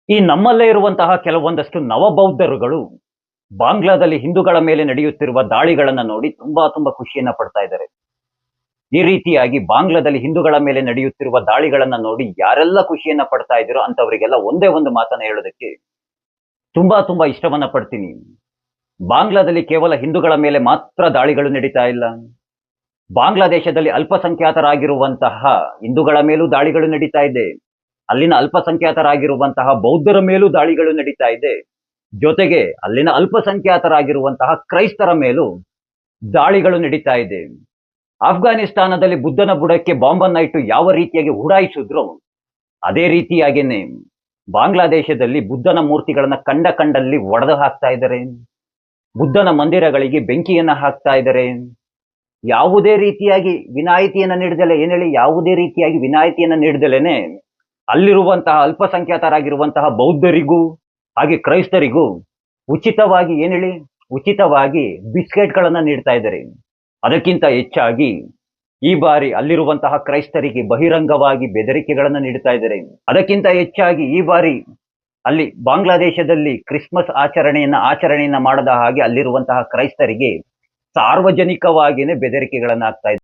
ಈ ನಮ್ಮಲ್ಲೇ ಇರುವಂತಹ ಕೆಲವೊಂದಷ್ಟು ನವಬೌದ್ಧರುಗಳು ಬಾಂಗ್ಲಾದಲ್ಲಿ ಹಿಂದೂಗಳ ಮೇಲೆ ನಡೆಯುತ್ತಿರುವ ದಾಳಿಗಳನ್ನ ನೋಡಿ ತುಂಬಾ ತುಂಬಾ ಖುಷಿಯನ್ನ ಪಡ್ತಾ ಇದ್ದಾರೆ. ಈ ರೀತಿಯಾಗಿ ಬಾಂಗ್ಲಾದಲ್ಲಿ ಹಿಂದೂಗಳ ಮೇಲೆ ನಡೆಯುತ್ತಿರುವ ದಾಳಿಗಳನ್ನ ನೋಡಿ ಯಾರೆಲ್ಲ ಖುಷಿಯನ್ನ ಪಡ್ತಾ ಇದ್ದೀರೋ ಅಂತವರಿಗೆಲ್ಲ ಒಂದೇ ಒಂದು ಮಾತನ್ನ ಹೇಳೋದಕ್ಕೆ ತುಂಬಾ ತುಂಬಾ ಇಷ್ಟವನ್ನ ಪಡ್ತೀನಿ. ಬಾಂಗ್ಲಾದಲ್ಲಿ ಕೇವಲ ಹಿಂದೂಗಳ ಮೇಲೆ ಮಾತ್ರ ದಾಳಿಗಳು ನಡೀತಾ ಇಲ್ಲ. ಬಾಂಗ್ಲಾದೇಶದಲ್ಲಿ ಅಲ್ಪಸಂಖ್ಯಾತರಾಗಿರುವಂತಹ ಹಿಂದೂಗಳ ಮೇಲೂ ದಾಳಿಗಳು ನಡೀತಾ ಇದೆ. ಅಲ್ಲಿನ ಅಲ್ಪಸಂಖ್ಯಾತರಾಗಿರುವಂತಹ ಬೌದ್ಧರ ಮೇಲೂ ದಾಳಿಗಳು ನಡೀತಾ ಇದೆ. ಜೊತೆಗೆ ಅಲ್ಲಿನ ಅಲ್ಪಸಂಖ್ಯಾತರಾಗಿರುವಂತಹ ಕ್ರೈಸ್ತರ ಮೇಲೂ ದಾಳಿಗಳು ನಡೀತಾ ಇದೆ. ಅಫ್ಘಾನಿಸ್ತಾನದಲ್ಲಿ ಬುದ್ಧನ ಬುಡಕ್ಕೆ ಬಾಂಬನ್ನ ಇಟ್ಟು ಯಾವ ರೀತಿಯಾಗಿ ಉಡಾಯಿಸಿದ್ರು ಅದೇ ರೀತಿಯಾಗೇನೆ ಬಾಂಗ್ಲಾದೇಶದಲ್ಲಿ ಬುದ್ಧನ ಮೂರ್ತಿಗಳನ್ನ ಕಂಡಲ್ಲಿ ಒಡೆದು ಹಾಕ್ತಾ ಇದ್ದಾರೆ. ಬುದ್ಧನ ಮಂದಿರಗಳಿಗೆ ಬೆಂಕಿಯನ್ನ ಹಾಕ್ತಾ ಇದ್ದಾರೆ. ಯಾವುದೇ ರೀತಿಯಾಗಿ ವಿನಾಯಿತಿಯನ್ನ ನೀಡದಲೆ ಏನ್ ಹೇಳಿ ಯಾವುದೇ ರೀತಿಯಾಗಿ ವಿನಾಯಿತಿಯನ್ನ ನೀಡದಲೇನೆ ಅಲ್ಲಿರುವಂತಹ ಅಲ್ಪಸಂಖ್ಯಾತರಾಗಿರುವಂತಹ ಬೌದ್ಧರಿಗೂ ಹಾಗೆ ಕ್ರೈಸ್ತರಿಗೂ ಉಚಿತವಾಗಿ ಏನ್ ಹೇಳಿ ಉಚಿತವಾಗಿ ಬಿಸ್ಕೆಟ್ಗಳನ್ನ ನೀಡ್ತಾ ಇದ್ದಾರೆ. ಅದಕ್ಕಿಂತ ಹೆಚ್ಚಾಗಿ ಈ ಬಾರಿ ಅಲ್ಲಿರುವಂತಹ ಕ್ರೈಸ್ತರಿಗೆ ಬಹಿರಂಗವಾಗಿ ಬೆದರಿಕೆಗಳನ್ನ ನೀಡ್ತಾ ಇದ್ದಾರೆ. ಅದಕ್ಕಿಂತ ಹೆಚ್ಚಾಗಿ ಈ ಬಾರಿ ಅಲ್ಲಿ ಬಾಂಗ್ಲಾದೇಶದಲ್ಲಿ ಕ್ರಿಸ್ಮಸ್ ಆಚರಣೆಯನ್ನ ಮಾಡದ ಹಾಗೆ ಅಲ್ಲಿರುವಂತಹ ಕ್ರೈಸ್ತರಿಗೆ ಸಾರ್ವಜನಿಕವಾಗಿಯೇ ಬೆದರಿಕೆಗಳನ್ನ ಆಗ್ತಾ ಇದೆ.